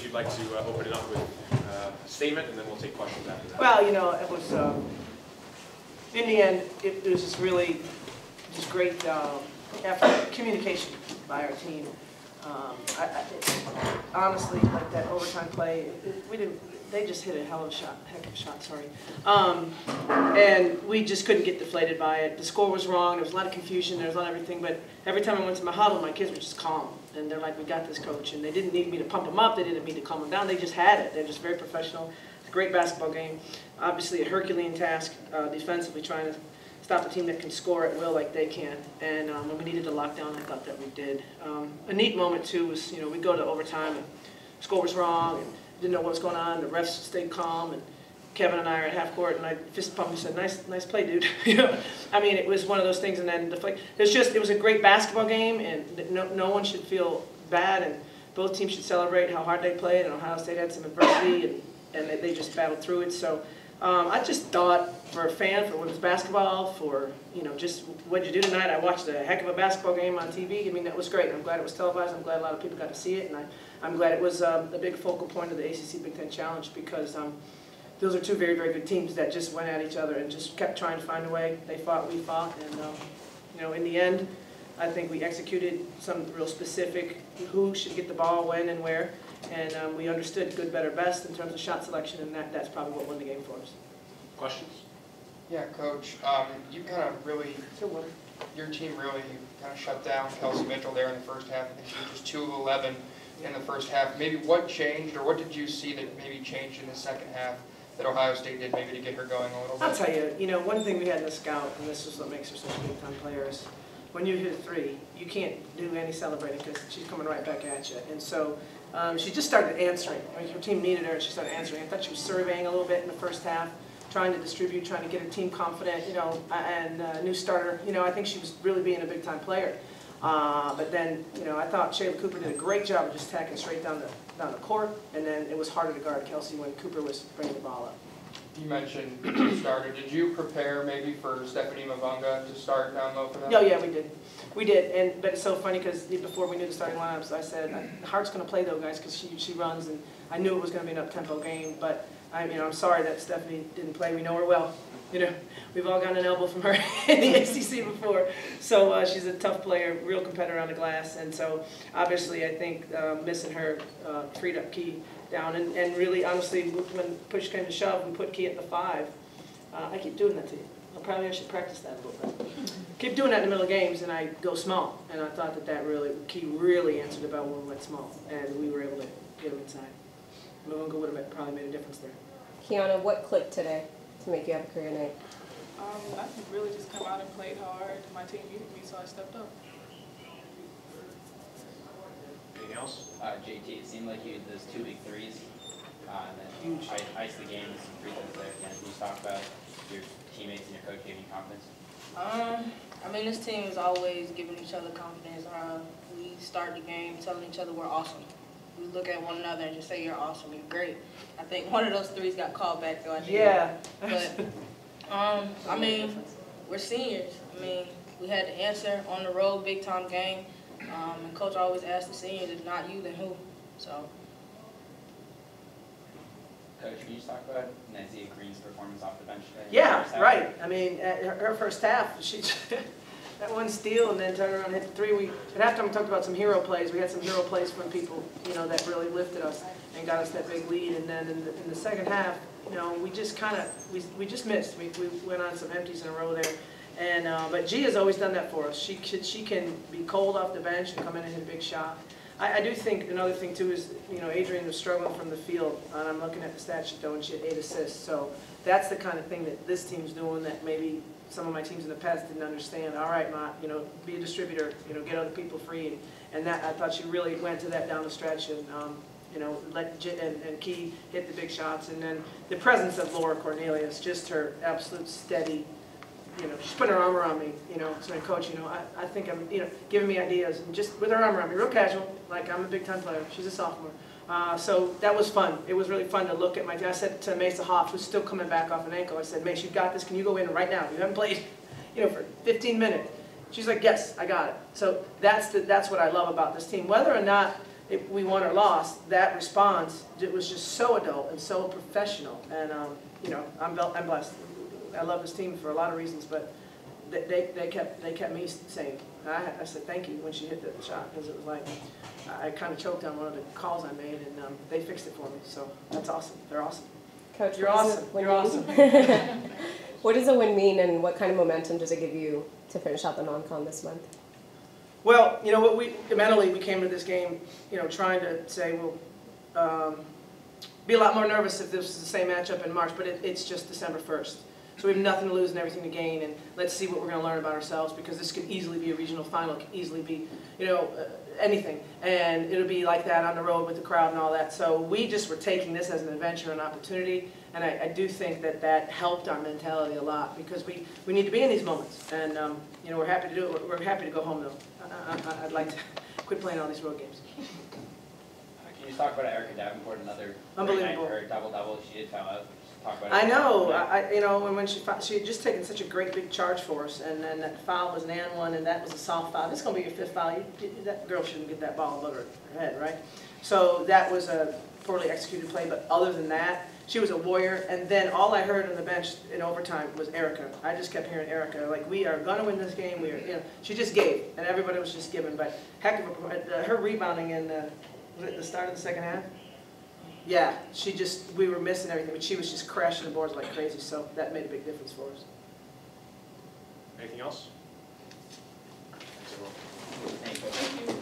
you'd like to open it up with a statement, and then we'll take questions after that. Well, you know, it was, in the end, it was just really just great effort, communication by our team. Honestly, like that overtime play, we didn't. They just hit a heck of a shot, sorry. And we just couldn't get deflated by it. The score was wrong. There was a lot of confusion. There was a lot of everything. But every time I went to my huddle, my kids were just calm. And they're like, we got this, coach. And they didn't need me to pump them up. They didn't need me to calm them down. They just had it. They're just very professional. It's a great basketball game. Obviously a Herculean task defensively, trying to stop a team that can score at will like they can. And when we needed to lock down, I thought that we did. A neat moment, too, was, you know, we go to overtime and the score was wrong. And didn't know what was going on. The refs stayed calm, and Kevin and I are at half court, and I fist pumped and said, "Nice play, dude." You know, I mean, it was one of those things. And then it was a great basketball game, and no one should feel bad, and both teams should celebrate how hard they played. And Ohio State had some adversity, and they just battled through it. So I just thought, for a fan, for women's basketball, for just what'd you do tonight? I watched a heck of a basketball game on TV. I mean, that was great. I'm glad it was televised. I'm glad a lot of people got to see it, and I'm glad it was a big focal point of the ACC Big Ten Challenge, because those are two very, very good teams that just went at each other and just kept trying to find a way. They fought, we fought, and in the end, I think we executed some real specific who should get the ball, when, and where, and we understood good, better, best in terms of shot selection, and that's probably what won the game for us. Questions? Yeah, Coach, you kind of really, your team really kind of shut down Kelsey Mitchell there in the first half. I think she was just 2 of 11 in the first half. Maybe what changed, or what did you see that maybe changed in the second half that Ohio State did maybe to get her going a little bit? I'll tell you, one thing we had in the scout, and this is what makes her such a big-time player, is when you hit a three, you can't do any celebrating because she's coming right back at you. And so she just started answering. I mean, her team needed her, and she started answering. I thought she was surveying a little bit in the first half, trying to distribute, trying to get her team confident, and a new starter. I think she was really being a big-time player. But then, I thought Shayla Cooper did a great job of just tacking straight down the court, and then it was harder to guard Kelsey when Cooper was bringing the ball up. You mentioned the starter. Did you prepare maybe for Stephanie Mavunga to start down low for that? Oh yeah, we did. We did, but it's so funny because before we knew the starting lineups, I said, Hart's going to play though, guys, because she runs, and I knew it was going to be an up-tempo game, but I'm sorry that Stephanie didn't play. We know her well. We've all gotten an elbow from her in the ACC before. So she's a tough player, real competitor on the glass. And so obviously I think missing her freed up Key down. And really, honestly, when push came to shove, we put Key at the 5. I keep doing that to you. I should practice that a little bit. Keep doing that in the middle of games, and I go small. And I thought Key really answered the bell when we went small. And we were able to get him inside. Mavunga would have probably made a difference there. Kiana, what clicked today to make you have a career night? I really just come out and played hard. My team needed me, so I stepped up. Anything else? JT, it seemed like you had those 2 big threes, and then iced the game with some free throws there. Can you talk about your teammates and your coach giving you confidence? I mean, this team is always giving each other confidence. We start the game telling each other we're awesome. We look at one another and just say, "You're awesome, you're great." I think one of those threes got called back, though. Yeah. But, I mean, we're seniors. I mean, we had to answer on the road, big-time game. And Coach always asked the seniors, if not you, then who? So. Coach, can you just talk about Nazia Green's performance off the bench today? Yeah, right. I mean, her first half, she that one steal and then turned around and hit the 3. At halftime we talked about some hero plays. We had some hero plays from people, that really lifted us and got us that big lead. And then in the second half, we just we just missed. We went on some empties in a row there. And but Gia's always done that for us. She can be cold off the bench and come in and hit a big shot. I do think another thing too is Adrian was struggling from the field, and I'm looking at the stat sheet though, and she had 8 assists. So that's the kind of thing that this team's doing that maybe some of my teams in the past didn't understand. All right, Ma, be a distributor, get other people free, and that I thought she really went to that down the stretch, and let and Key hit the big shots, and then the presence of Laura Cornelius, just her absolute steady. She's putting her arm around me, saying, "Coach, I think I'm, giving me ideas," and just with her arm around me, real casual, like I'm a big-time player. She's a sophomore. So that was fun. It was really fun to look at I said to Mesa Hoff, who's still coming back off an ankle, I said, "Mace, you got this. Can you go in right now? You haven't played, for 15 minutes. She's like, "Yes, I got it." So that's what I love about this team. Whether or not we won or lost, that response, it was just so adult and so professional. And, you know, I'm blessed. I love this team for a lot of reasons, but they kept me sane. I said thank you when she hit the shot, because it was like, I kind of choked on one of the calls I made, and they fixed it for me. So that's awesome. They're awesome. Coach, You're awesome. You're awesome. What does a win mean, and what kind of momentum does it give you to finish out the non-con this month? Well, you know what, mentally we came to this game, you know, trying to say we'll be a lot more nervous if this was the same matchup in March, but it's just December 1st. So we have nothing to lose and everything to gain, and let's see what we're going to learn about ourselves, because this could easily be a regional final, it could easily be, you know, anything. And it'll be like that on the road with the crowd and all that. So we just were taking this as an adventure and opportunity, and I do think that helped our mentality a lot, because we need to be in these moments. And, you know, we're happy to do it. We're happy to go home, though. I'd like to quit playing all these road games. Can you just talk about Erica Davenport, another Unbelievable. Her double-double, she did foul out. Talk about I it. know, you know, and when she had just taken such a great big charge for us, and then that foul was an and one, and that was a soft foul. This is going to be your 5th foul. That girl shouldn't get that ball above her head, right? So that was a poorly executed play, but other than that, she was a warrior. And then all I heard on the bench in overtime was Erica. I just kept hearing Erica, like, we are going to win this game. We are, you know, she just gave, and everybody was just giving. But heck of a, her rebounding in was it the start of the second half? Yeah, we were missing everything, but she was just crashing the boards like crazy, so that made a big difference for us. Anything else? Thanks, everyone. Thank you.